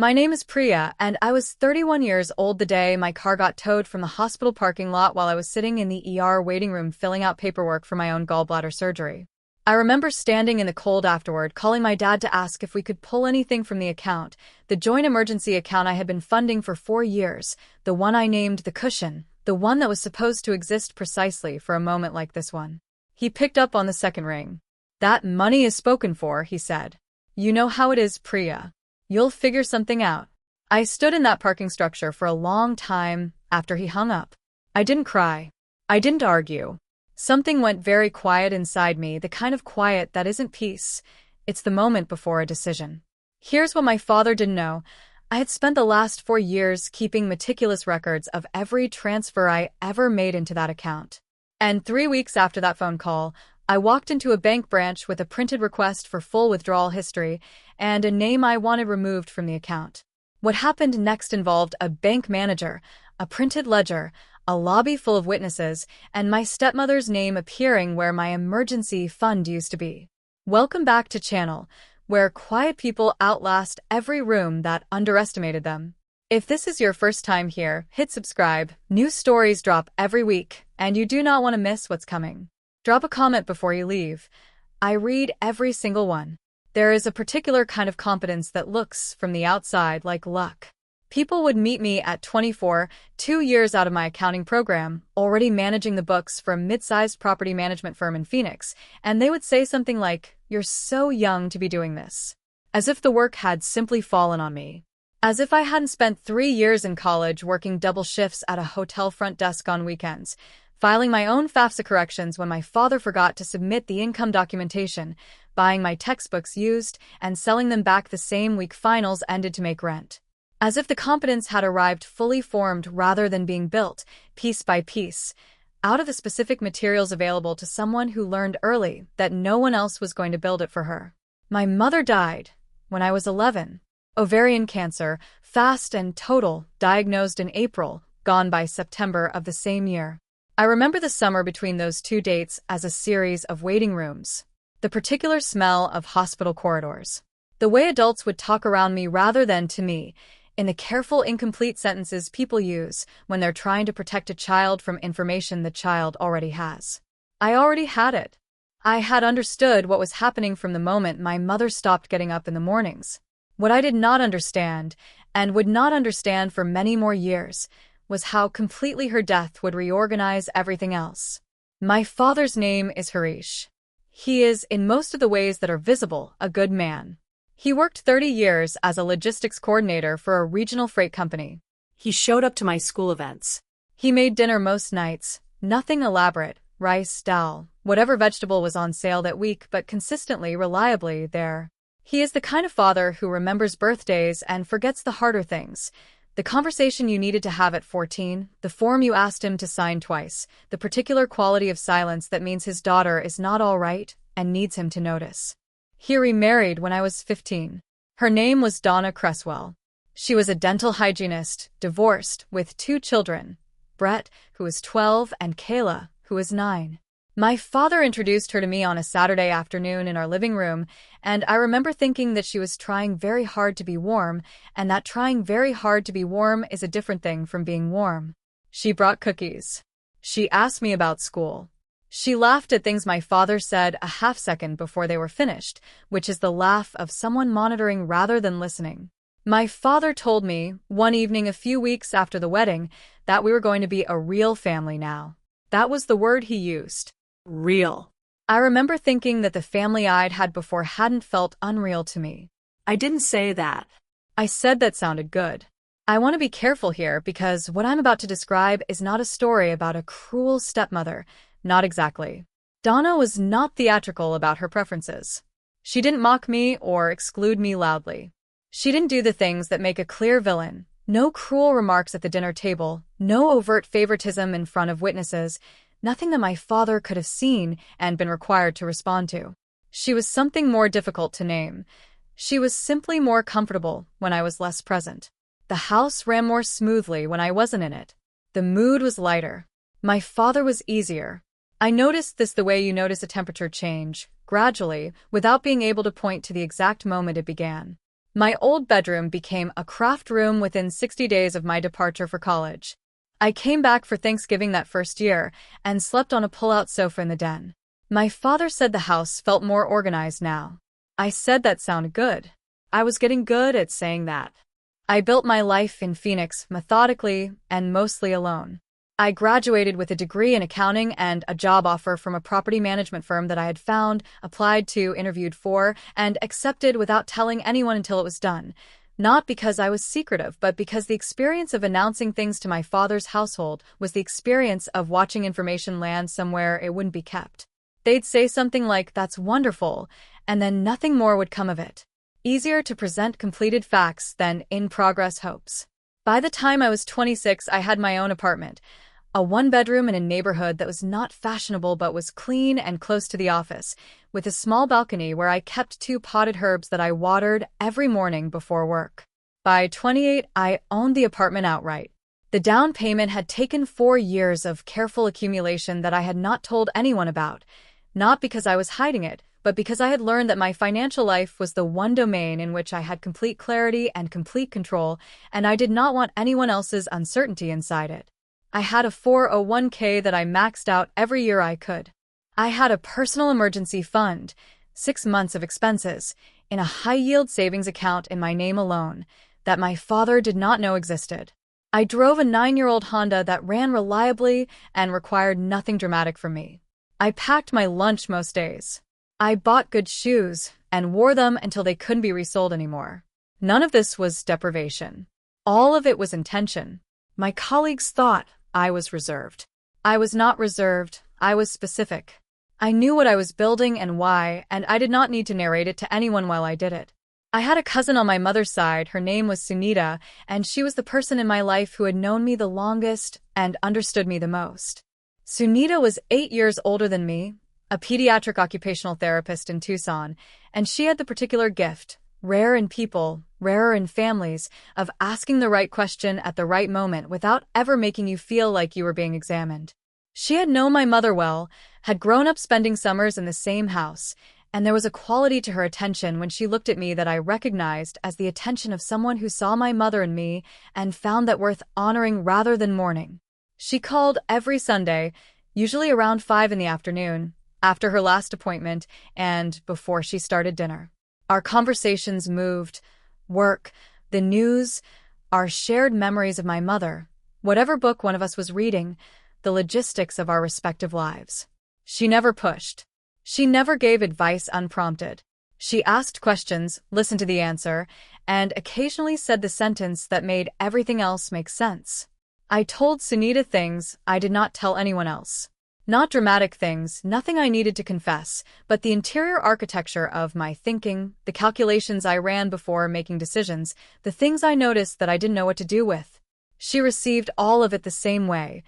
My name is Priya, and I was 31 years old the day my car got towed from the hospital parking lot while I was sitting in the ER waiting room filling out paperwork for my own gallbladder surgery. I remember standing in the cold afterward, calling my dad to ask if we could pull anything from the account, the joint emergency account I had been funding for 4 years, the one I named the cushion, the one that was supposed to exist precisely for a moment like this one. He picked up on the second ring. "That money is spoken for," he said. "You know how it is, Priya. You'll figure something out." I stood in that parking structure for a long time after he hung up. I didn't cry. I didn't argue. Something went very quiet inside me, the kind of quiet that isn't peace. It's the moment before a decision. Here's what my father didn't know. I had spent the last 4 years keeping meticulous records of every transfer I ever made into that account. And 3 weeks after that phone call, I walked into a bank branch with a printed request for full withdrawal history and a name I wanted removed from the account. What happened next involved a bank manager, a printed ledger, a lobby full of witnesses, and my stepmother's name appearing where my emergency fund used to be. Welcome back to channel, where quiet people outlast every room that underestimated them. If this is your first time here, hit subscribe. New stories drop every week, and you do not want to miss what's coming. Drop a comment before you leave. I read every single one. There is a particular kind of competence that looks, from the outside, like luck. People would meet me at 24, 2 years out of my accounting program, already managing the books for a mid-sized property management firm in Phoenix, and they would say something like, "You're so young to be doing this." As if the work had simply fallen on me. As if I hadn't spent 3 years in college working double shifts at a hotel front desk on weekends, filing my own FAFSA corrections when my father forgot to submit the income documentation, buying my textbooks used, and selling them back the same week finals ended to make rent. As if the competence had arrived fully formed rather than being built, piece by piece, out of the specific materials available to someone who learned early that no one else was going to build it for her. My mother died when I was 11. Ovarian cancer, fast and total, diagnosed in April, gone by September of the same year. I remember the summer between those two dates as a series of waiting rooms. The particular smell of hospital corridors. The way adults would talk around me rather than to me, in the careful, incomplete sentences people use when they're trying to protect a child from information the child already has. I already had it. I had understood what was happening from the moment my mother stopped getting up in the mornings. What I did not understand, and would not understand for many more years, was how completely her death would reorganize everything else. My father's name is Harish. He is, in most of the ways that are visible, a good man. He worked 30 years as a logistics coordinator for a regional freight company. He showed up to my school events. He made dinner most nights, nothing elaborate, rice, dal, whatever vegetable was on sale that week, but consistently, reliably there. He is the kind of father who remembers birthdays and forgets the harder things. The conversation you needed to have at 14, the form you asked him to sign twice, the particular quality of silence that means his daughter is not all right and needs him to notice. He remarried when I was 15. Her name was Donna Cresswell. She was a dental hygienist, divorced, with 2 children, Brett, who was 12, and Kayla, who was 9. My father introduced her to me on a Saturday afternoon in our living room, and I remember thinking that she was trying very hard to be warm, and that trying very hard to be warm is a different thing from being warm. She brought cookies. She asked me about school. She laughed at things my father said a half-second before they were finished, which is the laugh of someone monitoring rather than listening. My father told me, one evening a few weeks after the wedding, that we were going to be a real family now. That was the word he used. Real. I remember thinking that the family I'd had before hadn't felt unreal to me. I didn't say that. I said that sounded good. I want to be careful here because what I'm about to describe is not a story about a cruel stepmother. Not exactly. Donna was not theatrical about her preferences. She didn't mock me or exclude me loudly. She didn't do the things that make a clear villain. No cruel remarks at the dinner table, no overt favoritism in front of witnesses, nothing that my father could have seen and been required to respond to. She was something more difficult to name. She was simply more comfortable when I was less present. The house ran more smoothly when I wasn't in it. The mood was lighter. My father was easier. I noticed this the way you notice a temperature change, gradually, without being able to point to the exact moment it began. My old bedroom became a craft room within 60 days of my departure for college. I came back for Thanksgiving that first year and slept on a pull-out sofa in the den. My father said the house felt more organized now. I said that sounded good. I was getting good at saying that. I built my life in Phoenix methodically and mostly alone. I graduated with a degree in accounting and a job offer from a property management firm that I had found, applied to, interviewed for, and accepted without telling anyone until it was done. Not because I was secretive, but because the experience of announcing things to my father's household was the experience of watching information land somewhere it wouldn't be kept. They'd say something like, "That's wonderful," and then nothing more would come of it. Easier to present completed facts than in-progress hopes. By the time I was 26, I had my own apartment, a one-bedroom in a neighborhood that was not fashionable but was clean and close to the office, with a small balcony where I kept 2 potted herbs that I watered every morning before work. By 28, I owned the apartment outright. The down payment had taken 4 years of careful accumulation that I had not told anyone about, not because I was hiding it, but because I had learned that my financial life was the one domain in which I had complete clarity and complete control, and I did not want anyone else's uncertainty inside it. I had a 401k that I maxed out every year I could. I had a personal emergency fund, 6 months of expenses, in a high-yield savings account in my name alone, that my father did not know existed. I drove a 9-year-old Honda that ran reliably and required nothing dramatic from me. I packed my lunch most days. I bought good shoes and wore them until they couldn't be resold anymore. None of this was deprivation. All of it was intention. My colleagues thought I was reserved. I was not reserved, I was specific. I knew what I was building and why, and I did not need to narrate it to anyone while I did it. I had a cousin on my mother's side, her name was Sunita, and she was the person in my life who had known me the longest and understood me the most. Sunita was 8 years older than me, a pediatric occupational therapist in Tucson, and she had the particular gift, rare in people, rarer in families, of asking the right question at the right moment without ever making you feel like you were being examined. She had known my mother well, had grown up spending summers in the same house, and there was a quality to her attention when she looked at me that I recognized as the attention of someone who saw my mother and me and found that worth honoring rather than mourning. She called every Sunday, usually around 5 in the afternoon, after her last appointment and before she started dinner. Our conversations moved, work, the news, our shared memories of my mother, whatever book one of us was reading, the logistics of our respective lives. She never pushed. She never gave advice unprompted. She asked questions, listened to the answer, and occasionally said the sentence that made everything else make sense. I told Sunita things I did not tell anyone else. Not dramatic things, nothing I needed to confess, but the interior architecture of my thinking, the calculations I ran before making decisions, the things I noticed that I didn't know what to do with. She received all of it the same way,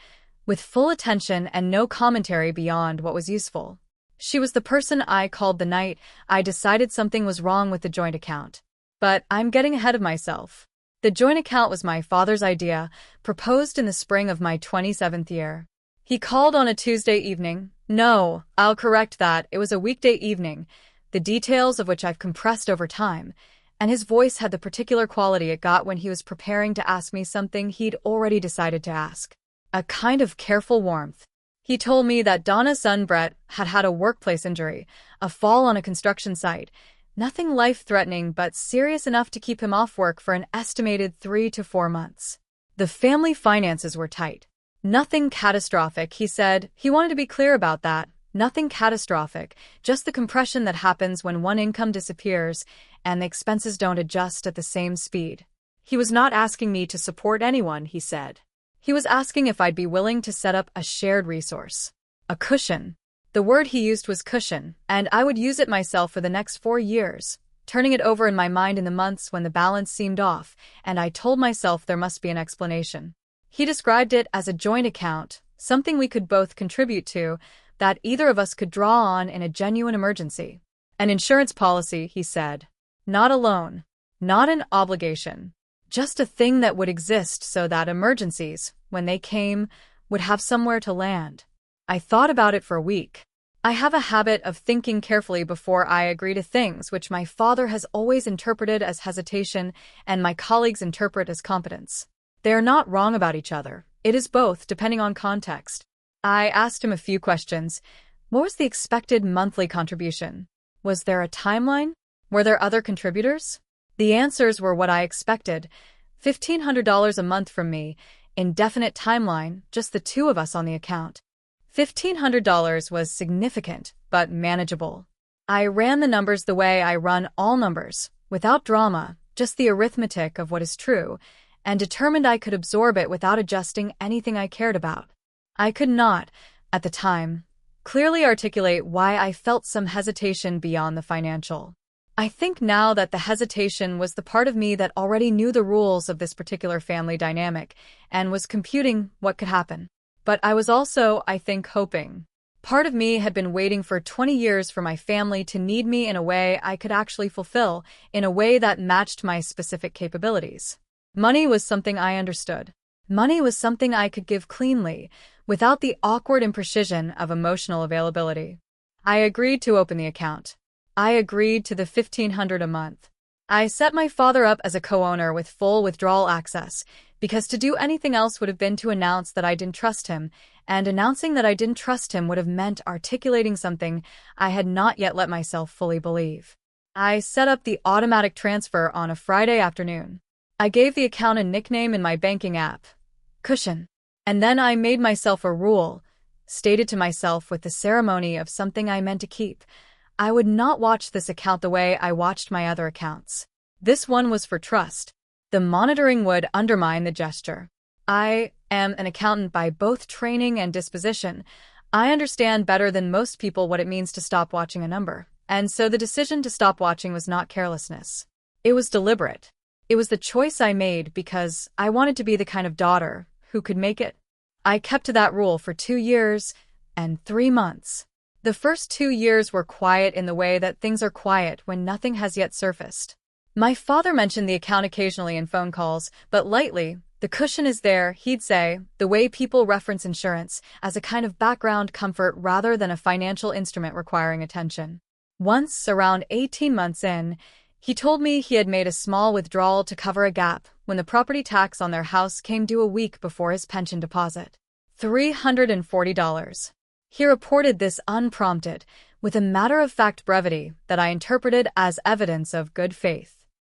with full attention and no commentary beyond what was useful. She was the person I called the night I decided something was wrong with the joint account. But I'm getting ahead of myself. The joint account was my father's idea, proposed in the spring of my 27th year. He called on a Tuesday evening. No, I'll correct that, it was a weekday evening, the details of which I've compressed over time, and his voice had the particular quality it got when he was preparing to ask me something he'd already decided to ask. A kind of careful warmth. He told me that Donna's son Brett had had a workplace injury, a fall on a construction site, nothing life-threatening but serious enough to keep him off work for an estimated 3 to 4 months. The family finances were tight. Nothing catastrophic, he said. He wanted to be clear about that. Nothing catastrophic, just the compression that happens when one income disappears and the expenses don't adjust at the same speed. He was not asking me to support anyone, he said. He was asking if I'd be willing to set up a shared resource. A cushion. The word he used was cushion, and I would use it myself for the next 4 years, turning it over in my mind in the months when the balance seemed off, and I told myself there must be an explanation. He described it as a joint account, something we could both contribute to, that either of us could draw on in a genuine emergency. An insurance policy, he said. Not a loan. Not an obligation. Just a thing that would exist so that emergencies, when they came, would have somewhere to land. I thought about it for a week. I have a habit of thinking carefully before I agree to things, which my father has always interpreted as hesitation and my colleagues interpret as competence. They are not wrong about each other. It is both, depending on context. I asked him a few questions. What was the expected monthly contribution? Was there a timeline? Were there other contributors? The answers were what I expected. $1,500 a month from me, indefinite timeline, just the two of us on the account. $1,500 was significant, but manageable. I ran the numbers the way I run all numbers, without drama, just the arithmetic of what is true, and determined I could absorb it without adjusting anything I cared about. I could not, at the time, clearly articulate why I felt some hesitation beyond the financial. I think now that the hesitation was the part of me that already knew the rules of this particular family dynamic and was computing what could happen. But I was also, I think, hoping. Part of me had been waiting for 20 years for my family to need me in a way I could actually fulfill, in a way that matched my specific capabilities. Money was something I understood. Money was something I could give cleanly, without the awkward imprecision of emotional availability. I agreed to open the account. I agreed to the $1,500 a month. I set my father up as a co-owner with full withdrawal access, because to do anything else would have been to announce that I didn't trust him, and announcing that I didn't trust him would have meant articulating something I had not yet let myself fully believe. I set up the automatic transfer on a Friday afternoon. I gave the account a nickname in my banking app, Cushion. And then I made myself a rule, stated to myself with the ceremony of something I meant to keep. I would not watch this account the way I watched my other accounts. This one was for trust. The monitoring would undermine the gesture. I am an accountant by both training and disposition. I understand better than most people what it means to stop watching a number. And so the decision to stop watching was not carelessness. It was deliberate. It was the choice I made because I wanted to be the kind of daughter who could make it. I kept to that rule for 2 years and 3 months. The first 2 years were quiet in the way that things are quiet when nothing has yet surfaced. My father mentioned the account occasionally in phone calls, but lightly. The cushion is there, he'd say, the way people reference insurance, as a kind of background comfort rather than a financial instrument requiring attention. Once, around 18 months in, he told me he had made a small withdrawal to cover a gap when the property tax on their house came due a week before his pension deposit. $340. He reported this unprompted, with a matter-of-fact brevity that I interpreted as evidence of good faith.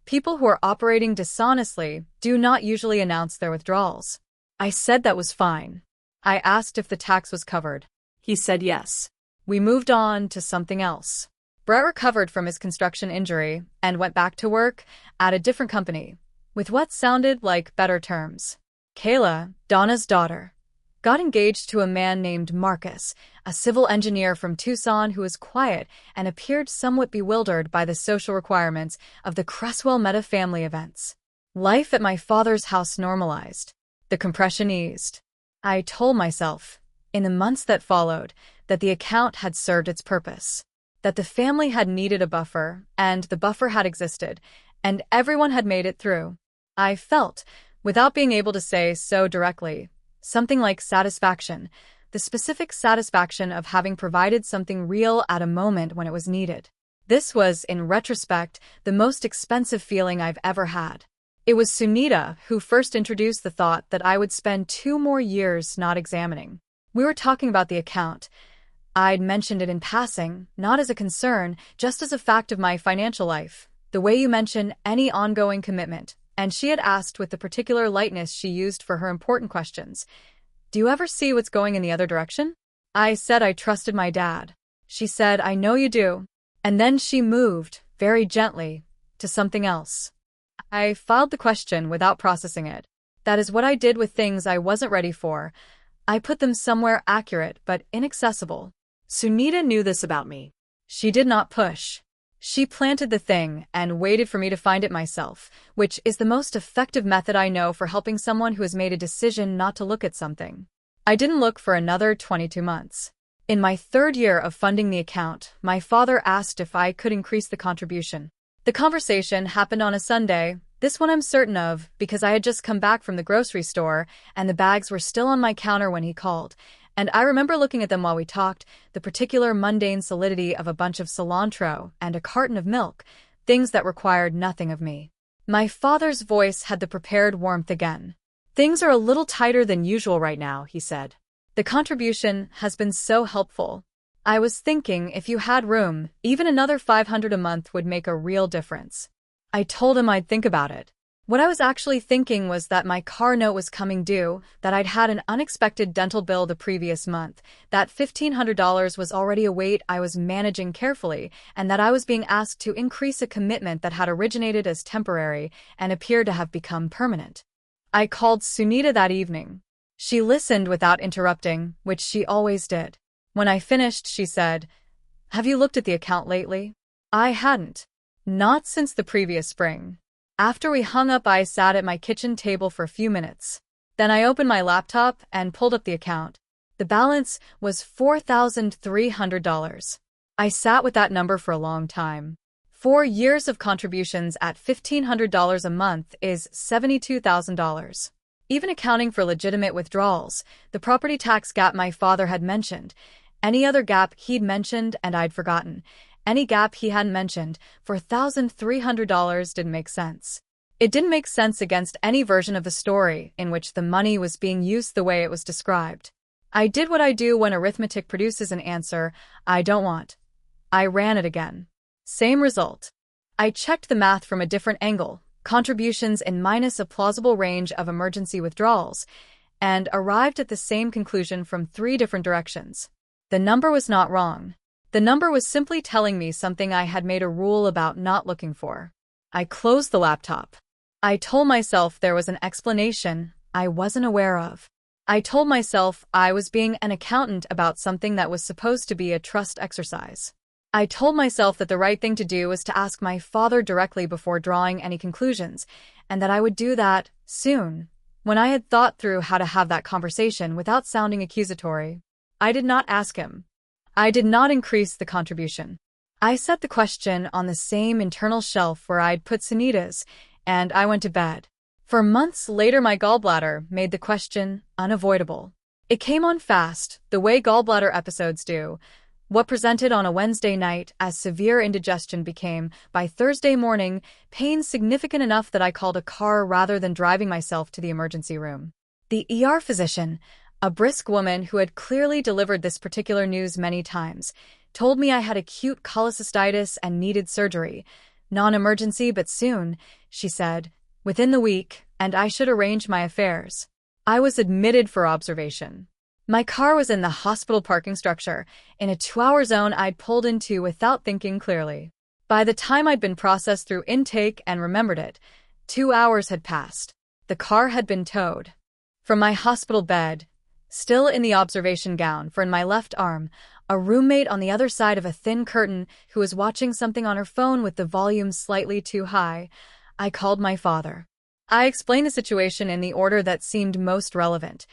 People who are operating dishonestly do not usually announce their withdrawals. I said that was fine. I asked if the tax was covered. He said yes. We moved on to something else. Brett recovered from his construction injury and went back to work at a different company, with what sounded like better terms. Kayla, Donna's daughter, got engaged to a man named Marcus, a civil engineer from Tucson who was quiet and appeared somewhat bewildered by the social requirements of the Cresswell Meta family events. Life at my father's house normalized. The compression eased. I told myself, in the months that followed, that the account had served its purpose, that the family had needed a buffer, and the buffer had existed, and everyone had made it through. I felt, without being able to say so directly, something like satisfaction, the specific satisfaction of having provided something real at a moment when it was needed. This was, in retrospect, the most expensive feeling I've ever had. It was Sunita who first introduced the thought that I would spend 2 more years not examining. We were talking about the account. I'd mentioned it in passing, not as a concern, just as a fact of my financial life, the way you mention any ongoing commitment. And she had asked with the particular lightness she used for her important questions, "Do you ever see what's going in the other direction?" I said I trusted my dad. She said, "I know you do." And then she moved, very gently, to something else. I filed the question without processing it. That is what I did with things I wasn't ready for. I put them somewhere accurate but inaccessible. Sunita knew this about me. She did not push. She planted the thing and waited for me to find it myself, which is the most effective method I know for helping someone who has made a decision not to look at something. I didn't look for another 22 months. In my 3rd year of funding the account, my father asked if I could increase the contribution. The conversation happened on a Sunday, this one I'm certain of, because I had just come back from the grocery store and the bags were still on my counter when he called, And I remember looking at them while we talked, the particular mundane solidity of a bunch of cilantro and a carton of milk, things that required nothing of me. My father's voice had the prepared warmth again. "Things are a little tighter than usual right now," he said. "The contribution has been so helpful. I was thinking if you had room, even another $500 a month would make a real difference." I told him I'd think about it. What I was actually thinking was that my car note was coming due, that I'd had an unexpected dental bill the previous month, that $1,500 was already a weight I was managing carefully, and that I was being asked to increase a commitment that had originated as temporary and appeared to have become permanent. I called Sunita that evening. She listened without interrupting, which she always did. When I finished, she said, "Have you looked at the account lately?" I hadn't. Not since the previous spring. After we hung up, I sat at my kitchen table for a few minutes. Then I opened my laptop and pulled up the account. The balance was $4,300. I sat with that number for a long time. 4 years of contributions at $1,500 a month is $72,000. Even accounting for legitimate withdrawals, the property tax gap my father had mentioned, any other gap he'd mentioned and I'd forgotten, any gap he hadn't mentioned, $4,300 didn't make sense. It didn't make sense against any version of the story in which the money was being used the way it was described. I did what I do when arithmetic produces an answer I don't want. I ran it again. Same result. I checked the math from a different angle, contributions in minus a plausible range of emergency withdrawals, and arrived at the same conclusion from 3 different directions. The number was not wrong. The number was simply telling me something I had made a rule about not looking for. I closed the laptop. I told myself there was an explanation I wasn't aware of. I told myself I was being an accountant about something that was supposed to be a trust exercise. I told myself that the right thing to do was to ask my father directly before drawing any conclusions, and that I would do that soon, when I had thought through how to have that conversation without sounding accusatory. I did not ask him. I did not increase the contribution. I set the question on the same internal shelf where I'd put Sunita's, and I went to bed. For months later, my gallbladder made the question unavoidable. It came on fast, the way gallbladder episodes do. What presented on a Wednesday night as severe indigestion became, by Thursday morning, pain significant enough that I called a car rather than driving myself to the emergency room. The ER physician, a brisk woman who had clearly delivered this particular news many times, told me I had acute cholecystitis and needed surgery. Non-emergency, but soon, she said, within the week, and I should arrange my affairs. I was admitted for observation. My car was in the hospital parking structure, in a 2-hour zone I'd pulled into without thinking clearly. By the time I'd been processed through intake and remembered it, 2 hours had passed. The car had been towed. From my hospital bed, still in the observation gown, for in my left arm, a roommate on the other side of a thin curtain who was watching something on her phone with the volume slightly too high, I called my father. I explained the situation in the order that seemed most relevant.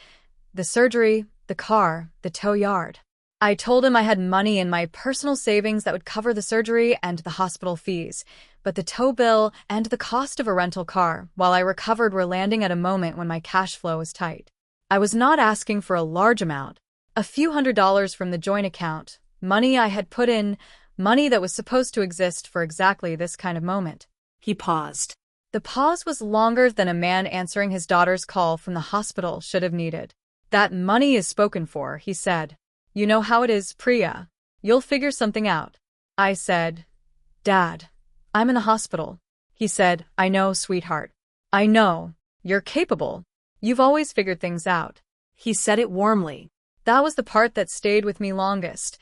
The surgery, the car, the tow yard. I told him I had money in my personal savings that would cover the surgery and the hospital fees, but the tow bill and the cost of a rental car, while I recovered, were landing at a moment when my cash flow was tight. I was not asking for a large amount, a few $100s from the joint account, money I had put in, money that was supposed to exist for exactly this kind of moment. He paused. The pause was longer than a man answering his daughter's call from the hospital should have needed. "That money is spoken for," he said. "You know how it is, Priya. You'll figure something out." I said, "Dad, I'm in the hospital." He said, "I know, sweetheart. I know. You're capable. You've always figured things out." He said it warmly. That was the part that stayed with me longest.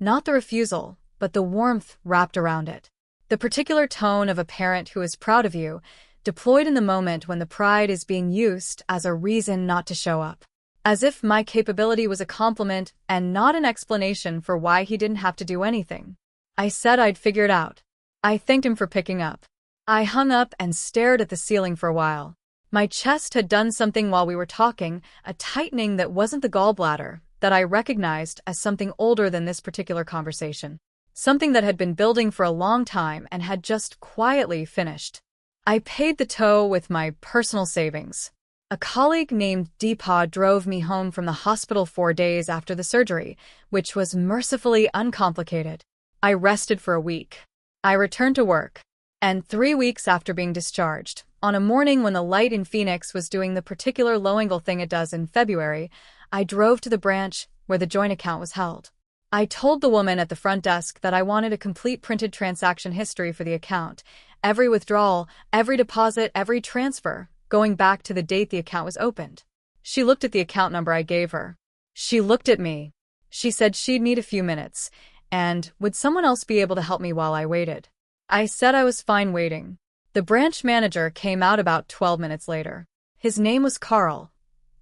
Not the refusal, but the warmth wrapped around it. The particular tone of a parent who is proud of you, deployed in the moment when the pride is being used as a reason not to show up. As if my capability was a compliment and not an explanation for why he didn't have to do anything. I said I'd figure it out. I thanked him for picking up. I hung up and stared at the ceiling for a while. My chest had done something while we were talking, a tightening that wasn't the gallbladder, that I recognized as something older than this particular conversation. Something that had been building for a long time and had just quietly finished. I paid the tow with my personal savings. A colleague named Deepa drove me home from the hospital 4 days after the surgery, which was mercifully uncomplicated. I rested for a week. I returned to work. And 3 weeks after being discharged, on a morning when the light in Phoenix was doing the particular low-angle thing it does in February, I drove to the branch where the joint account was held. I told the woman at the front desk that I wanted a complete printed transaction history for the account, every withdrawal, every deposit, every transfer, going back to the date the account was opened. She looked at the account number I gave her. She looked at me. She said she'd need a few minutes, and would someone else be able to help me while I waited? I said I was fine waiting. The branch manager came out about 12 minutes later. His name was Carl.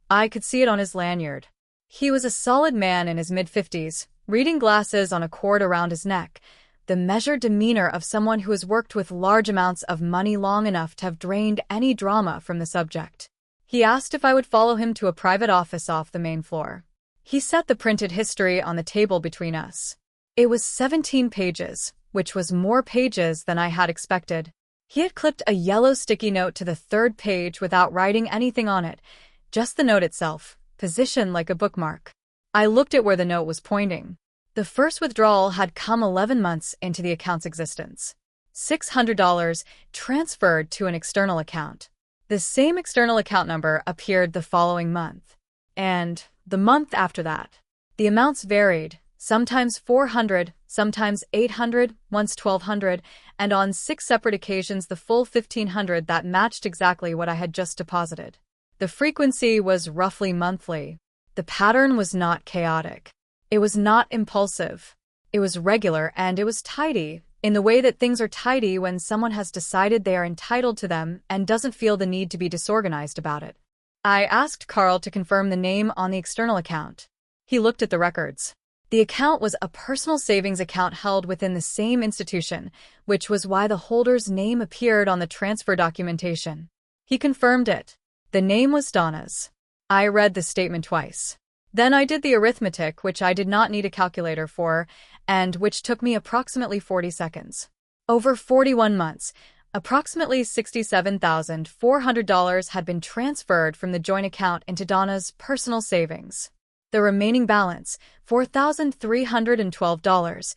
I could see it on his lanyard. He was a solid man in his mid-50s, reading glasses on a cord around his neck, the measured demeanor of someone who has worked with large amounts of money long enough to have drained any drama from the subject. He asked if I would follow him to a private office off the main floor. He set the printed history on the table between us. It was 17 pages, which was more pages than I had expected. He had clipped a yellow sticky note to the third page without writing anything on it, just the note itself, positioned like a bookmark. I looked at where the note was pointing. The first withdrawal had come 11 months into the account's existence. $600 transferred to an external account. The same external account number appeared the following month. And the month after that. The amounts varied, sometimes $400, sometimes $800, once $1,200, and on 6 separate occasions the full $1,500 that matched exactly what I had just deposited. The frequency was roughly monthly. The pattern was not chaotic. It was not impulsive. It was regular and it was tidy, in the way that things are tidy when someone has decided they are entitled to them and doesn't feel the need to be disorganized about it. I asked Carl to confirm the name on the external account. He looked at the records. The account was a personal savings account held within the same institution, which was why the holder's name appeared on the transfer documentation. He confirmed it. The name was Donna's. I read the statement twice. Then I did the arithmetic, which I did not need a calculator for, and which took me approximately 40 seconds. Over 41 months, approximately $67,400 had been transferred from the joint account into Donna's personal savings. The remaining balance, $4,312,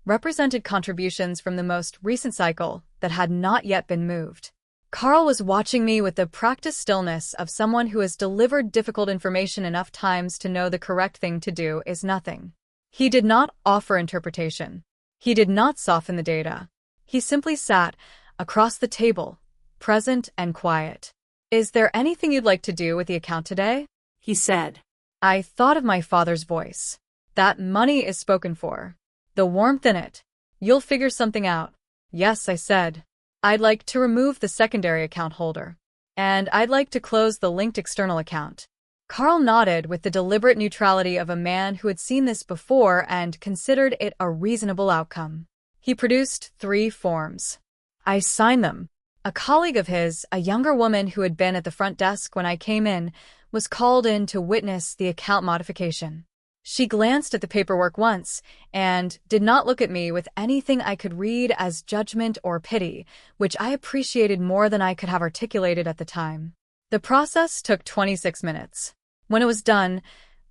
represented contributions from the most recent cycle that had not yet been moved. Carl was watching me with the practiced stillness of someone who has delivered difficult information enough times to know the correct thing to do is nothing. He did not offer interpretation. He did not soften the data. He simply sat across the table, present and quiet. "Is there anything you'd like to do with the account today?" he said. I thought of my father's voice. That money is spoken for. The warmth in it. You'll figure something out. Yes, I said. I'd like to remove the secondary account holder. And I'd like to close the linked external account. Carl nodded with the deliberate neutrality of a man who had seen this before and considered it a reasonable outcome. He produced 3 forms. I signed them. A colleague of his, a younger woman who had been at the front desk when I came in, was called in to witness the account modification. She glanced at the paperwork once and did not look at me with anything I could read as judgment or pity, which I appreciated more than I could have articulated at the time. The process took 26 minutes. When it was done,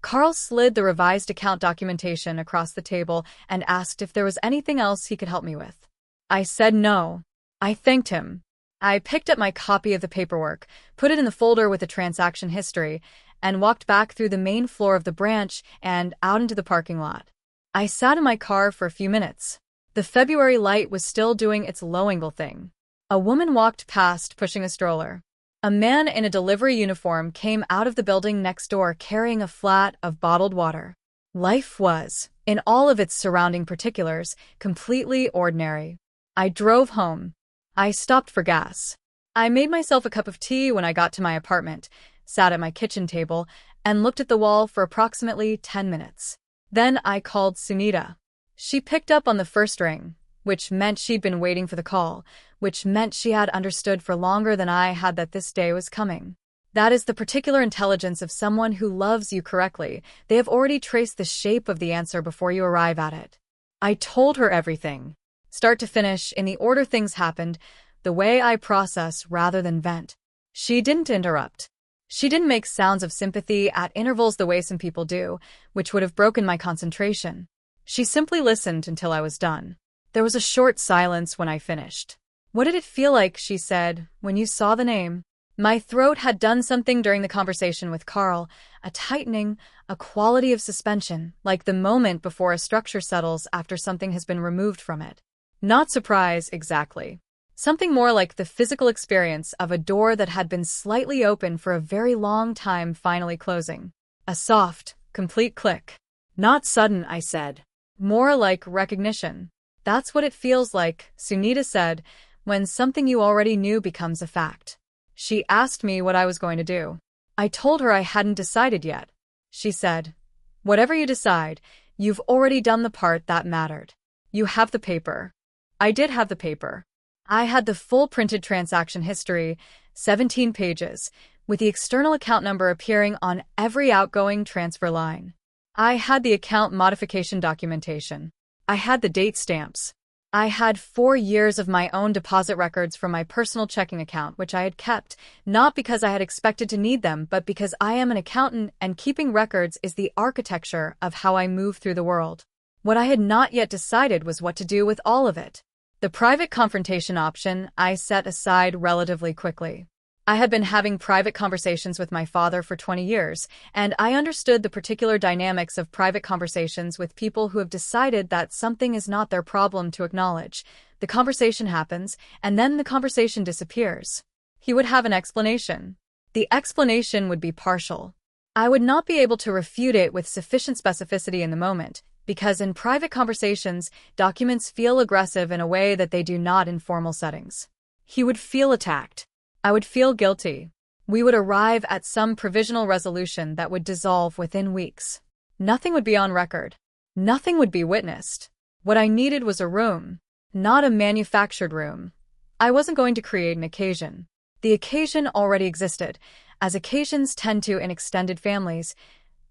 Carl slid the revised account documentation across the table and asked if there was anything else he could help me with. I said no. I thanked him. I picked up my copy of the paperwork, put it in the folder with the transaction history, and walked back through the main floor of the branch and out into the parking lot. I sat in my car for a few minutes. The February light was still doing its low-angle thing. A woman walked past pushing a stroller. A man in a delivery uniform came out of the building next door carrying a flat of bottled water. Life was, in all of its surrounding particulars, completely ordinary. I drove home. I stopped for gas. I made myself a cup of tea when I got to my apartment, sat at my kitchen table, and looked at the wall for approximately 10 minutes. Then I called Sunita. She picked up on the first ring, which meant she'd been waiting for the call, which meant she had understood for longer than I had that this day was coming. That is the particular intelligence of someone who loves you correctly. They have already traced the shape of the answer before you arrive at it. I told her everything, start to finish, in the order things happened, the way I process rather than vent. She didn't interrupt. She didn't make sounds of sympathy at intervals the way some people do, which would have broken my concentration. She simply listened until I was done. There was a short silence when I finished. "What did it feel like," she said, "when you saw the name?" My throat had done something during the conversation with Carl, a tightening, a quality of suspension, like the moment before a structure settles after something has been removed from it. Not surprise, exactly. Something more like the physical experience of a door that had been slightly open for a very long time finally closing. A soft, complete click. "Not sudden," I said. "More like recognition." "That's what it feels like," Sunita said, "when something you already knew becomes a fact." She asked me what I was going to do. I told her I hadn't decided yet. She said, "Whatever you decide, you've already done the part that mattered. You have the paper." I did have the paper. I had the full printed transaction history, 17 pages, with the external account number appearing on every outgoing transfer line. I had the account modification documentation. I had the date stamps. I had 4 years of my own deposit records from my personal checking account, which I had kept, not because I had expected to need them, but because I am an accountant and keeping records is the architecture of how I move through the world. What I had not yet decided was what to do with all of it. The private confrontation option I set aside relatively quickly. I had been having private conversations with my father for 20 years, and I understood the particular dynamics of private conversations with people who have decided that something is not their problem to acknowledge. The conversation happens, and then the conversation disappears. He would have an explanation. The explanation would be partial. I would not be able to refute it with sufficient specificity in the moment, because in private conversations, documents feel aggressive in a way that they do not in formal settings. He would feel attacked. I would feel guilty. We would arrive at some provisional resolution that would dissolve within weeks. Nothing would be on record. Nothing would be witnessed. What I needed was a room, not a manufactured room. I wasn't going to create an occasion. The occasion already existed, as occasions tend to in extended families.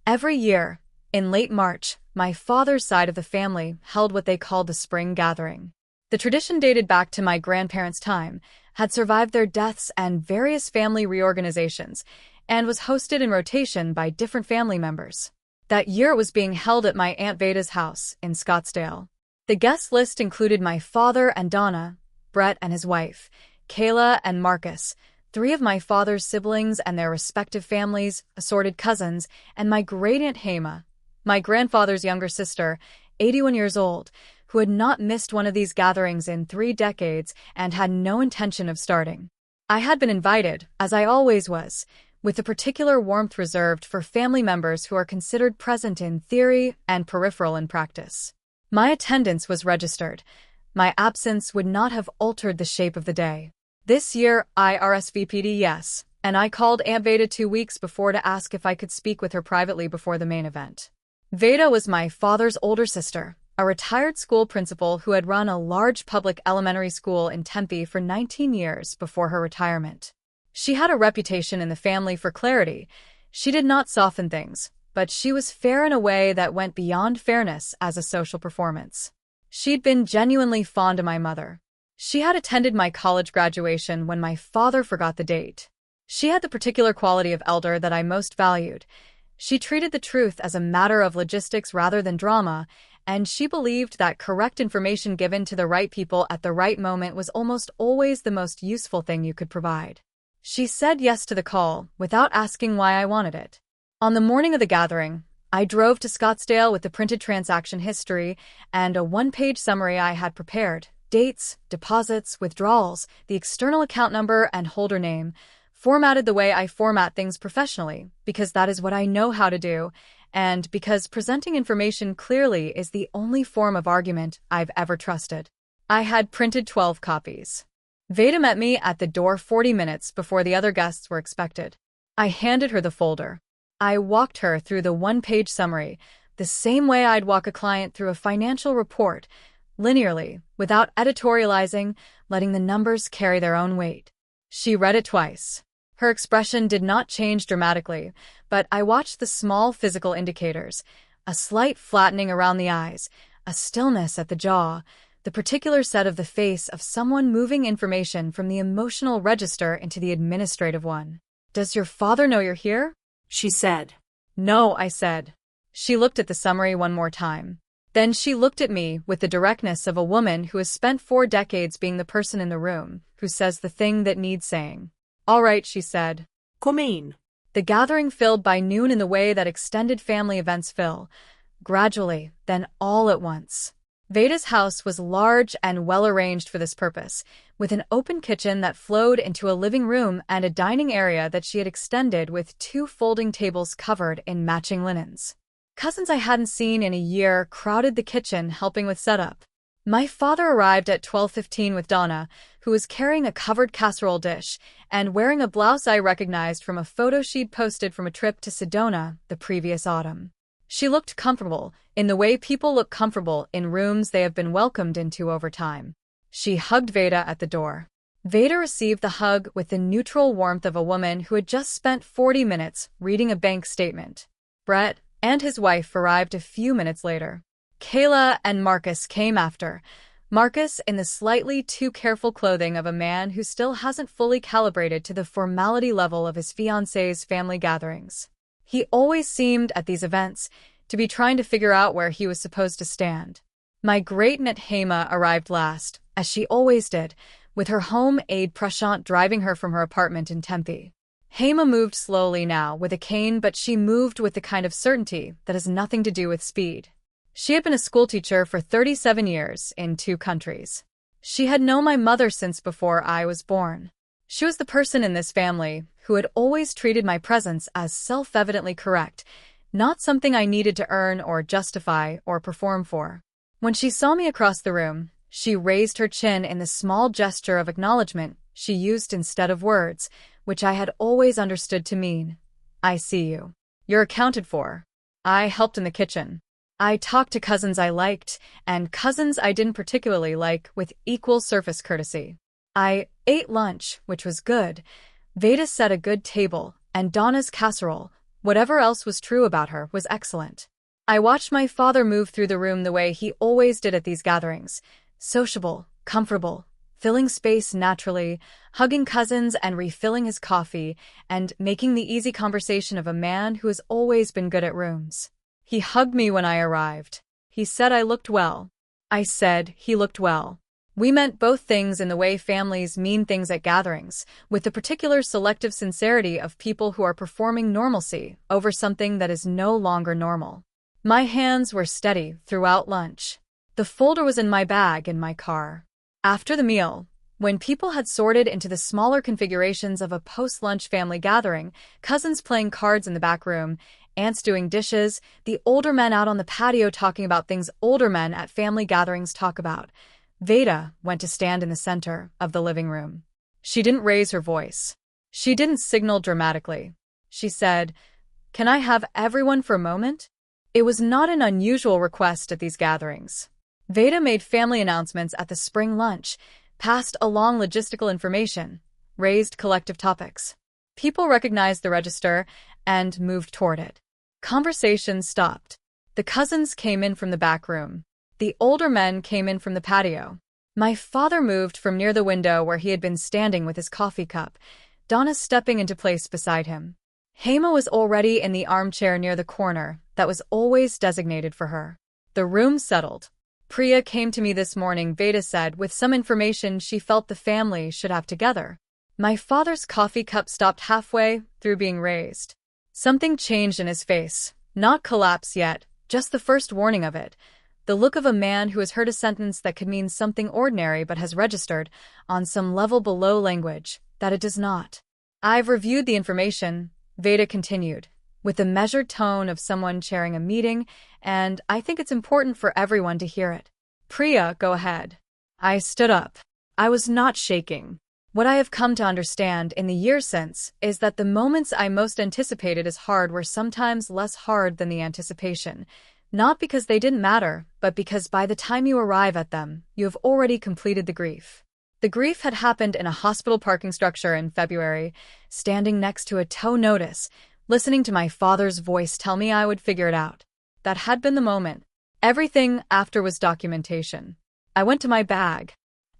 Every year, in late March, my father's side of the family held what they called the spring gathering. The tradition dated back to my grandparents' time, had survived their deaths and various family reorganizations, and was hosted in rotation by different family members. That year it was being held at my Aunt Veda's house in Scottsdale. The guest list included my father and Donna, Brett and his wife, Kayla and Marcus, 3 of my father's siblings and their respective families, assorted cousins, and my great-aunt Hema, my grandfather's younger sister, 81 years old, who had not missed one of these gatherings in 3 decades and had no intention of starting. I had been invited, as I always was, with the particular warmth reserved for family members who are considered present in theory and peripheral in practice. My attendance was registered. My absence would not have altered the shape of the day. This year, I RSVP'd yes, and I called Aunt Veda 2 weeks before to ask if I could speak with her privately before the main event. Veda was my father's older sister, a retired school principal who had run a large public elementary school in Tempe for 19 years before her retirement. She had a reputation in the family for clarity. She did not soften things, but she was fair in a way that went beyond fairness as a social performance. She'd been genuinely fond of my mother. She had attended my college graduation when my father forgot the date. She had the particular quality of elder that I most valued. She treated the truth as a matter of logistics rather than drama, and she believed that correct information given to the right people at the right moment was almost always the most useful thing you could provide. She said yes to the call, without asking why I wanted it. On the morning of the gathering, I drove to Scottsdale with the printed transaction history and a 1-page summary I had prepared: dates, deposits, withdrawals, the external account number and holder name, formatted the way I format things professionally, because that is what I know how to do, and because presenting information clearly is the only form of argument I've ever trusted. I had printed 12 copies. Veda met me at the door 40 minutes before the other guests were expected. I handed her the folder. I walked her through the 1-page summary, the same way I'd walk a client through a financial report, linearly, without editorializing, letting the numbers carry their own weight. She read it twice. Her expression did not change dramatically, but I watched the small physical indicators: a slight flattening around the eyes, a stillness at the jaw, the particular set of the face of someone moving information from the emotional register into the administrative one. Does your father know you're here? She said. No, I said. She looked at the summary one more time. Then she looked at me with the directness of a woman who has spent 4 decades being the person in the room, who says the thing that needs saying. All right, she said. Come in. The gathering filled by noon in the way that extended family events fill. Gradually, then all at once. Veda's house was large and well-arranged for this purpose, with an open kitchen that flowed into a living room and a dining area that she had extended with 2 folding tables covered in matching linens. Cousins I hadn't seen in a year crowded the kitchen helping with setup. My father arrived at 12:15 with Donna, who was carrying a covered casserole dish and wearing a blouse I recognized from a photo she'd posted from a trip to Sedona the previous autumn. She looked comfortable, in the way people look comfortable in rooms they have been welcomed into over time. She hugged Veda at the door. Veda received the hug with the neutral warmth of a woman who had just spent 40 minutes reading a bank statement. Brett and his wife arrived a few minutes later. Kayla and Marcus came after. Marcus in the slightly too careful clothing of a man who still hasn't fully calibrated to the formality level of his fiancée's family gatherings. He always seemed, at these events, to be trying to figure out where he was supposed to stand. My great-aunt Hema arrived last, as she always did, with her home aide Prashant driving her from her apartment in Tempe. Hema moved slowly now, with a cane, but she moved with the kind of certainty that has nothing to do with speed. She had been a schoolteacher for 37 years in 2 countries. She had known my mother since before I was born. She was the person in this family who had always treated my presence as self-evidently correct, not something I needed to earn or justify or perform for. When she saw me across the room, she raised her chin in the small gesture of acknowledgement she used instead of words, which I had always understood to mean, I see you. You're accounted for. I helped in the kitchen. I talked to cousins I liked, and cousins I didn't particularly like, with equal surface courtesy. I ate lunch, which was good. Veda set a good table, and Donna's casserole, whatever else was true about her, was excellent. I watched my father move through the room the way he always did at these gatherings, sociable, comfortable, filling space naturally, hugging cousins and refilling his coffee, and making the easy conversation of a man who has always been good at rooms. He hugged me when I arrived. He said I looked well. I said he looked well. We meant both things in the way families mean things at gatherings, with the particular selective sincerity of people who are performing normalcy over something that is no longer normal. My hands were steady throughout lunch. The folder was in my bag in my car. After the meal, when people had sorted into the smaller configurations of a post-lunch family gathering, cousins playing cards in the back room, aunts doing dishes, the older men out on the patio talking about things older men at family gatherings talk about, Veda went to stand in the center of the living room. She didn't raise her voice. She didn't signal dramatically. She said, "Can I have everyone for a moment?" It was not an unusual request at these gatherings. Veda made family announcements at the spring lunch, passed along logistical information, raised collective topics. People recognized the register and moved toward it. Conversation stopped. The cousins came in from the back room. The older men came in from the patio. My father moved from near the window where he had been standing with his coffee cup, Donna stepping into place beside him. Hema was already in the armchair near the corner that was always designated for her. The room settled. Priya came to me this morning, Veda said, with some information she felt the family should have together. My father's coffee cup stopped halfway through being raised. Something changed in his face. Not collapse yet, just the first warning of it. The look of a man who has heard a sentence that could mean something ordinary but has registered, on some level below language, that it does not. I've reviewed the information, Veda continued, with the measured tone of someone chairing a meeting, and I think it's important for everyone to hear it. Priya, go ahead. I stood up. I was not shaking. What I have come to understand in the years since is that the moments I most anticipated as hard were sometimes less hard than the anticipation, not because they didn't matter, but because by the time you arrive at them, you have already completed the grief. The grief had happened in a hospital parking structure in February, standing next to a tow notice, listening to my father's voice tell me I would figure it out. That had been the moment. Everything after was documentation. I went to my bag.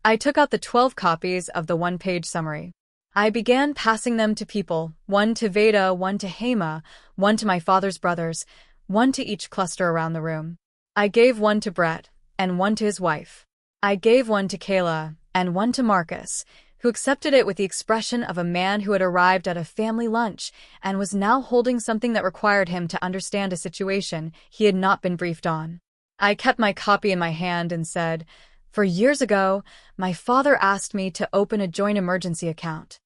I took out the 12 copies of the one-page summary. I began passing them to people, one to Veda, one to Hema, one to my father's brothers, one to each cluster around the room. I gave one to Brett, and one to his wife. I gave one to Kayla, and one to Marcus, who accepted it with the expression of a man who had arrived at a family lunch and was now holding something that required him to understand a situation he had not been briefed on. I kept my copy in my hand and said, "For years ago, my father asked me to open a joint emergency account.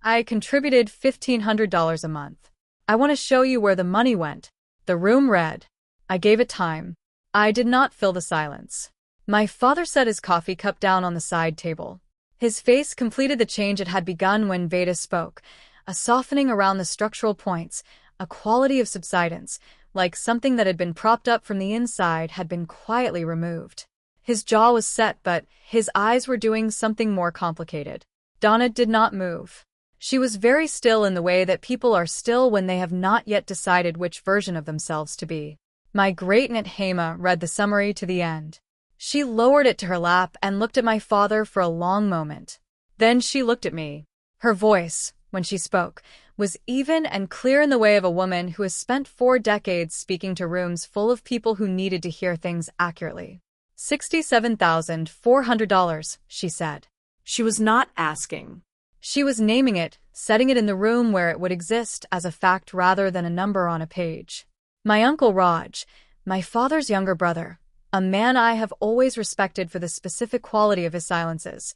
I contributed $1,500 a month. I want to show you where the money went." The room read. I gave it time. I did not fill the silence. My father set his coffee cup down on the side table. His face completed the change it had begun when Veda spoke, a softening around the structural points, a quality of subsidence, like something that had been propped up from the inside had been quietly removed. His jaw was set, but his eyes were doing something more complicated. Donna did not move. She was very still in the way that people are still when they have not yet decided which version of themselves to be. My great-aunt Hema read the summary to the end. She lowered it to her lap and looked at my father for a long moment. Then she looked at me. Her voice, when she spoke, was even and clear in the way of a woman who has spent 4 decades speaking to rooms full of people who needed to hear things accurately. $67,400, she said. She was not asking. She was naming it, setting it in the room where it would exist as a fact rather than a number on a page. My uncle Raj, my father's younger brother, a man I have always respected for the specific quality of his silences,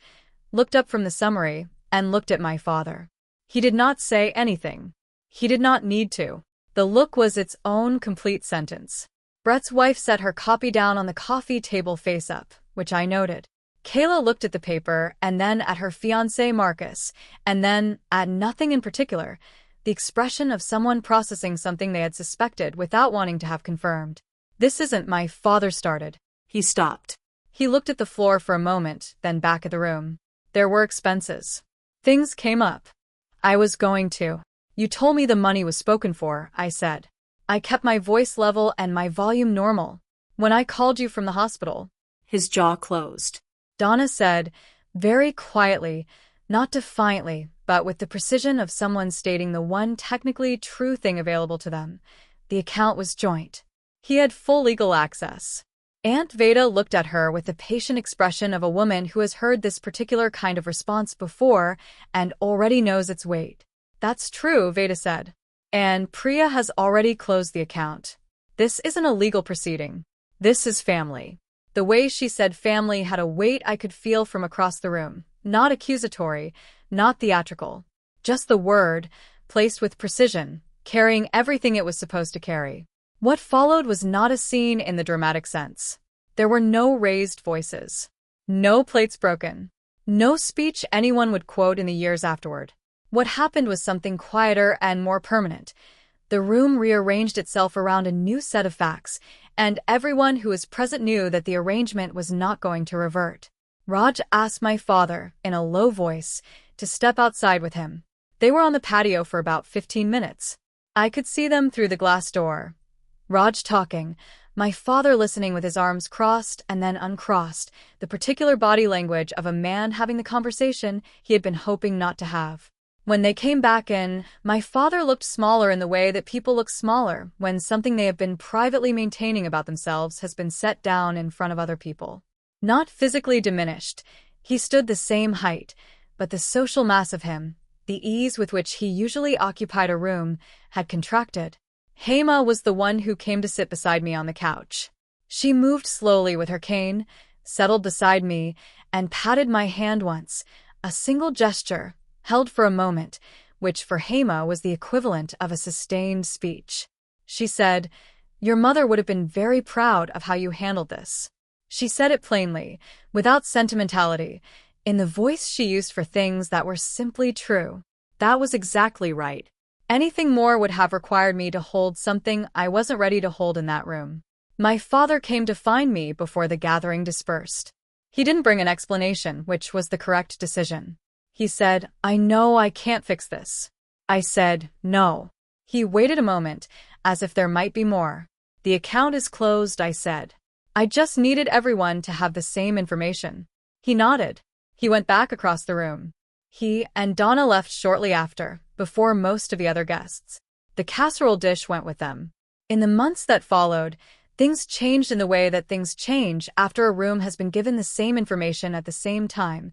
looked up from the summary and looked at my father. He did not say anything. He did not need to. The look was its own complete sentence. Brett's wife set her copy down on the coffee table face up, which I noted. Kayla looked at the paper and then at her fiancé Marcus, and then at nothing in particular, the expression of someone processing something they had suspected without wanting to have confirmed. "This isn't," my father started. He stopped. He looked at the floor for a moment, then back at the room. There were expenses. Things came up. I was going to. "You told me the money was spoken for," I said. I kept my voice level and my volume normal. "When I called you from the hospital." His jaw closed. Donna said, very quietly, not defiantly, but with the precision of someone stating the one technically true thing available to them. The account was joint. He had full legal access. Aunt Veda looked at her with the patient expression of a woman who has heard this particular kind of response before and already knows its weight. "That's true," Veda said. "And Priya has already closed the account. This isn't a legal proceeding. This is family." The way she said family had a weight I could feel from across the room, not accusatory, not theatrical. Just the word, placed with precision, carrying everything it was supposed to carry. What followed was not a scene in the dramatic sense. There were no raised voices. No plates broken. No speech anyone would quote in the years afterward. What happened was something quieter and more permanent. The room rearranged itself around a new set of facts, and everyone who was present knew that the arrangement was not going to revert. Raj asked my father, in a low voice, to step outside with him. They were on the patio for about 15 minutes. I could see them through the glass door. Raj talking, my father listening with his arms crossed and then uncrossed, the particular body language of a man having the conversation he had been hoping not to have. When they came back in, my father looked smaller in the way that people look smaller when something they have been privately maintaining about themselves has been set down in front of other people. Not physically diminished, he stood the same height, but the social mass of him, the ease with which he usually occupied a room, had contracted. Hema was the one who came to sit beside me on the couch. She moved slowly with her cane, settled beside me, and patted my hand once, a single gesture, held for a moment, which for Hema was the equivalent of a sustained speech. She said, "Your mother would have been very proud of how you handled this." She said it plainly, without sentimentality, in the voice she used for things that were simply true. That was exactly right. Anything more would have required me to hold something I wasn't ready to hold in that room. My father came to find me before the gathering dispersed. He didn't bring an explanation, which was the correct decision. He said, "I know I can't fix this." I said, "No." He waited a moment, as if there might be more. "The account is closed," I said. "I just needed everyone to have the same information." He nodded. He went back across the room. He and Donna left shortly after, before most of the other guests. The casserole dish went with them. In the months that followed, things changed in the way that things change after a room has been given the same information at the same time.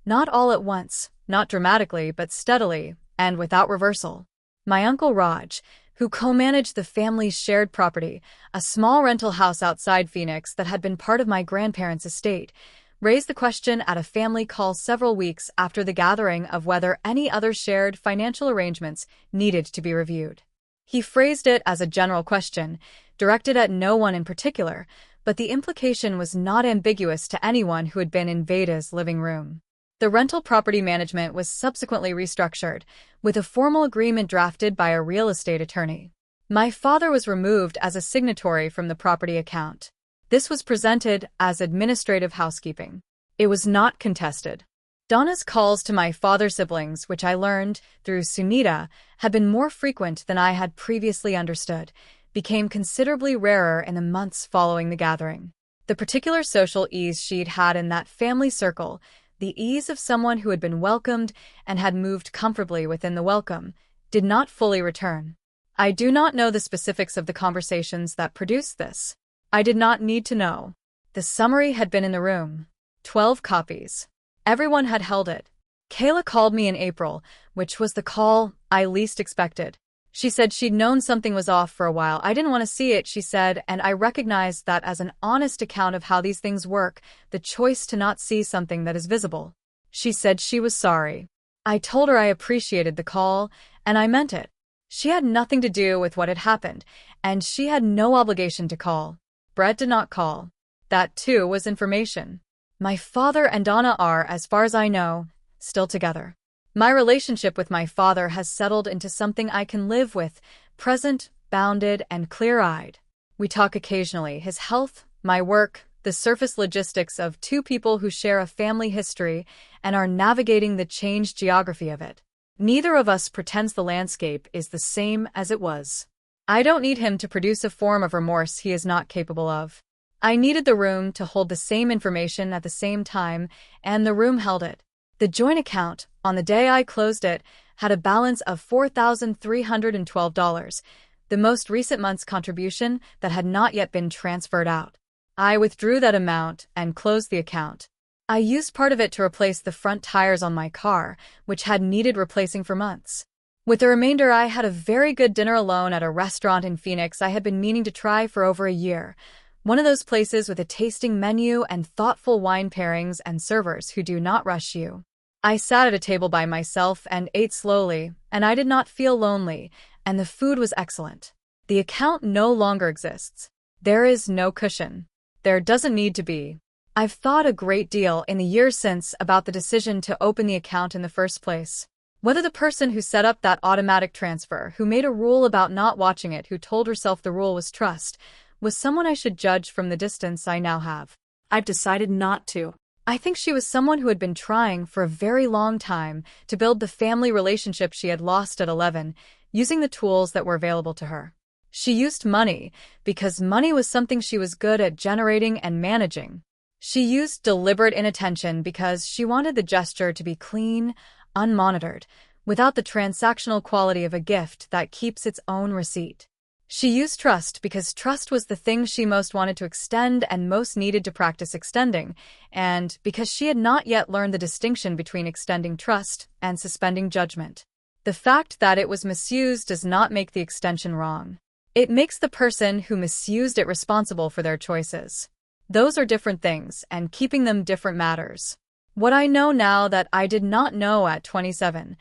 Not all at once, not dramatically, but steadily, and without reversal. My Uncle Raj, who co-managed the family's shared property, a small rental house outside Phoenix that had been part of my grandparents' estate, raised the question at a family call several weeks after the gathering of whether any other shared financial arrangements needed to be reviewed. He phrased it as a general question, directed at no one in particular, but the implication was not ambiguous to anyone who had been in Veda's living room. The rental property management was subsequently restructured, with a formal agreement drafted by a real estate attorney. My father was removed as a signatory from the property account. This was presented as administrative housekeeping. It was not contested. Donna's calls to my father's siblings, which I learned through Sunita, had been more frequent than I had previously understood, became considerably rarer in the months following the gathering. The particular social ease she'd had in that family circle, the ease of someone who had been welcomed and had moved comfortably within the welcome, did not fully return. I do not know the specifics of the conversations that produced this. I did not need to know. The summary had been in the room. 12 copies. Everyone had held it. Kayla called me in April, which was the call I least expected. She said she'd known something was off for a while. I didn't want to see it, she said, and I recognized that as an honest account of how these things work, the choice to not see something that is visible. She said she was sorry. I told her I appreciated the call, and I meant it. She had nothing to do with what had happened, and she had no obligation to call. Brett did not call. That, too, was information. My father and Donna are, as far as I know, still together. My relationship with my father has settled into something I can live with, present, bounded, and clear-eyed. We talk occasionally, his health, my work, the surface logistics of two people who share a family history and are navigating the changed geography of it. Neither of us pretends the landscape is the same as it was. I don't need him to produce a form of remorse he is not capable of. I needed the room to hold the same information at the same time, and the room held it. The joint account, on the day I closed it, had a balance of $4,312, the most recent month's contribution that had not yet been transferred out. I withdrew that amount and closed the account. I used part of it to replace the front tires on my car, which had needed replacing for months. With the remainder, I had a very good dinner alone at a restaurant in Phoenix I had been meaning to try for over a year. One of those places with a tasting menu and thoughtful wine pairings and servers who do not rush you. I sat at a table by myself and ate slowly, and I did not feel lonely, and the food was excellent. The account no longer exists. There is no cushion. There doesn't need to be. I've thought a great deal in the years since about the decision to open the account in the first place. Whether the person who set up that automatic transfer, who made a rule about not watching it, who told herself the rule was trust, was someone I should judge from the distance I now have. I've decided not to. I think she was someone who had been trying for a very long time to build the family relationship she had lost at 11, using the tools that were available to her. She used money because money was something she was good at generating and managing. She used deliberate inattention because she wanted the gesture to be clean, unmonitored, without the transactional quality of a gift that keeps its own receipt. She used trust because trust was the thing she most wanted to extend and most needed to practice extending, and because she had not yet learned the distinction between extending trust and suspending judgment. The fact that it was misused does not make the extension wrong. It makes the person who misused it responsible for their choices. Those are different things, and keeping them different matters. What I know now that I did not know at 27,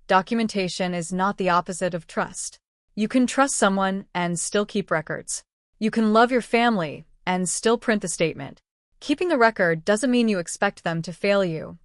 documentation is not the opposite of trust. You can trust someone and still keep records. You can love your family and still print the statement. Keeping the record doesn't mean you expect them to fail you.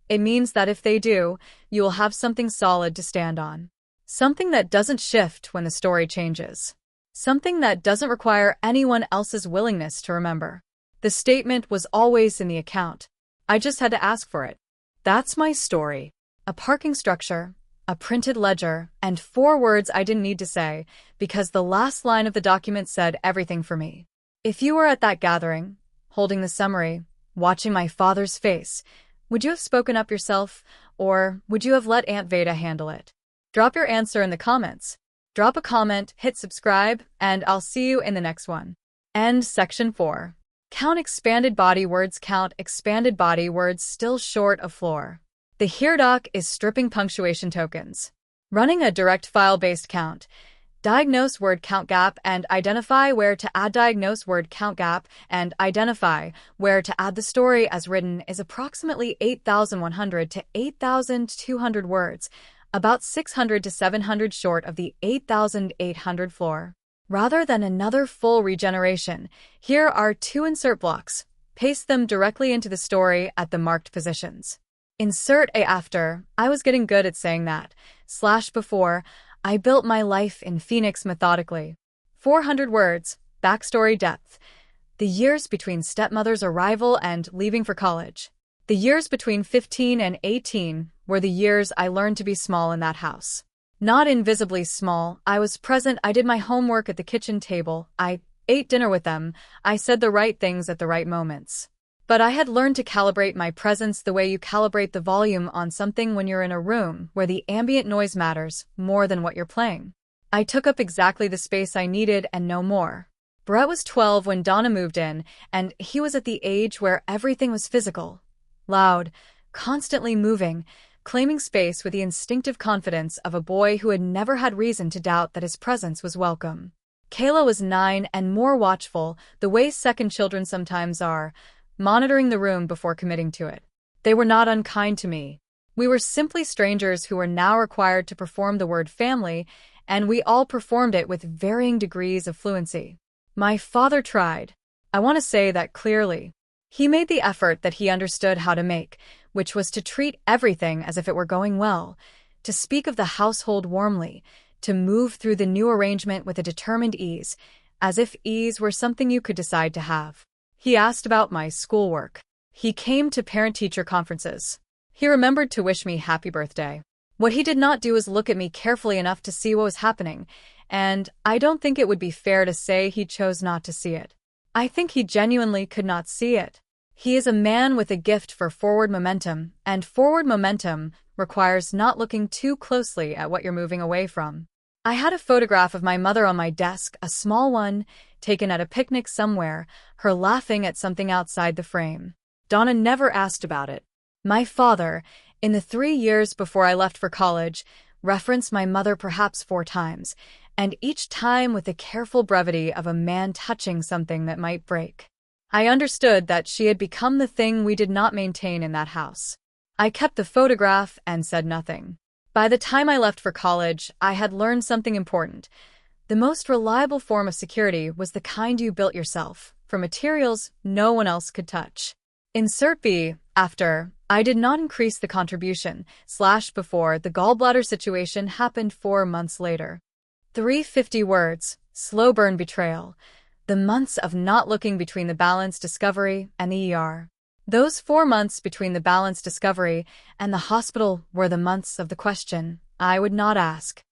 It means that if they do, you will have something solid to stand on. Something that doesn't shift when the story changes. Something that doesn't require anyone else's willingness to remember. The statement was always in the account. I just had to ask for it. That's my story. A parking structure, a printed ledger, and 4 words I didn't need to say, because the last line of the document said everything for me. If you were at that gathering, holding the summary, watching my father's face, would you have spoken up yourself, Or would you have let Aunt Veda handle it? Drop your answer in the comments. Drop a comment, hit subscribe, and I'll see you in the next one. End section 4. Count expanded body words. Count expanded body words still short of floor. The here doc is stripping punctuation tokens. Running a direct file-based count. Diagnose word count gap and identify where to add. Diagnose word count gap and identify where to add. The story as written is approximately 8,100 to 8,200 words, about 600 to 700 short of the 8,800 floor. Rather than another full regeneration, here are 2 insert blocks. Paste them directly into the story at the marked positions. Insert a after. I was getting good at saying that. / before. I built my life in Phoenix methodically. 400 words. Backstory depth. The years between stepmother's arrival and leaving for college. The years between 15 and 18 were the years I learned to be small in that house. Not invisibly small. I was present. I did my homework at the kitchen table. I ate dinner with them. I said the right things at the right moments. But I had learned to calibrate my presence the way you calibrate the volume on something when you're in a room where the ambient noise matters more than what you're playing. I took up exactly the space I needed and no more. Brett was 12 when Donna moved in, and he was at the age where everything was physical. Loud, constantly moving, claiming space with the instinctive confidence of a boy who had never had reason to doubt that his presence was welcome. Kayla was 9 and more watchful, the way second children sometimes are, monitoring the room before committing to it. They were not unkind to me. We were simply strangers who were now required to perform the word family, and we all performed it with varying degrees of fluency. My father tried. I want to say that clearly. He made the effort that he understood how to make, which was to treat everything as if it were going well, to speak of the household warmly, to move through the new arrangement with a determined ease, as if ease were something you could decide to have. He asked about my schoolwork. He came to parent-teacher conferences. He remembered to wish me happy birthday. What he did not do is look at me carefully enough to see what was happening, and I don't think it would be fair to say he chose not to see it. I think he genuinely could not see it. He is a man with a gift for forward momentum, and forward momentum requires not looking too closely at what you're moving away from. I had a photograph of my mother on my desk, a small one, taken at a picnic somewhere, her laughing at something outside the frame. Donna never asked about it. My father, in the 3 years before I left for college, referenced my mother perhaps 4 times, and each time with the careful brevity of a man touching something that might break. I understood that she had become the thing we did not maintain in that house. I kept the photograph and said nothing. By the time I left for college, I had learned something important. The most reliable form of security was the kind you built yourself, for materials no one else could touch. Insert B. After. I did not increase the contribution, / before the gallbladder situation happened 4 months later. 350 words. Slow burn betrayal. The months of not looking between the balance discovery and the ER. Those 4 months between the balance discovery and the hospital were the months of the question I would not ask.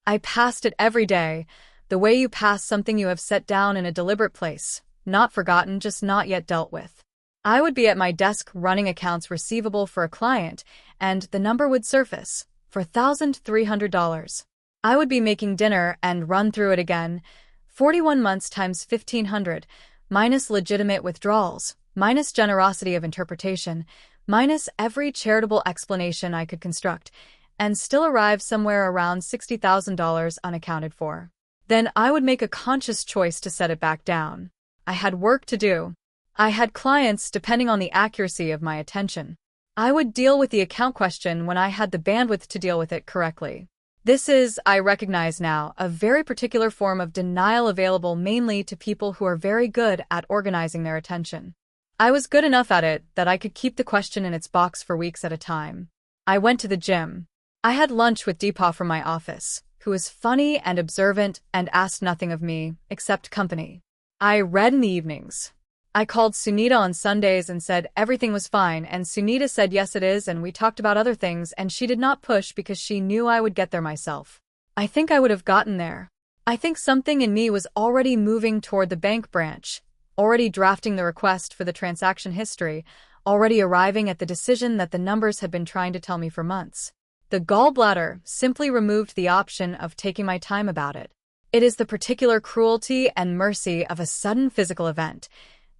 I passed it every day, the way you pass something you have set down in a deliberate place, not forgotten, just not yet dealt with. I would be at my desk running accounts receivable for a client, and the number would surface, for $1,300. I would be making dinner and run through it again, 41 months times 1,500, minus legitimate withdrawals, minus generosity of interpretation, minus every charitable explanation I could construct, and still arrive somewhere around $60,000 unaccounted for. Then I would make a conscious choice to set it back down. I had work to do. I had clients depending on the accuracy of my attention. I would deal with the account question when I had the bandwidth to deal with it correctly. This is, I recognize now, a very particular form of denial available mainly to people who are very good at organizing their attention. I was good enough at it that I could keep the question in its box for weeks at a time. I went to the gym. I had lunch with Deepa from my office, who was funny and observant and asked nothing of me, except company. I read in the evenings. I called Sunita on Sundays and said everything was fine, and Sunita said yes it is, and we talked about other things, and she did not push because she knew I would get there myself. I think I would have gotten there. I think something in me was already moving toward the bank branch, already drafting the request for the transaction history, already arriving at the decision that the numbers had been trying to tell me for months. The gallbladder simply removed the option of taking my time about it. It is the particular cruelty and mercy of a sudden physical event.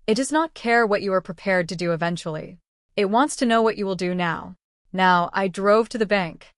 It does not care what you are prepared to do eventually. It wants to know what you will do now. Now, I drove to the bank.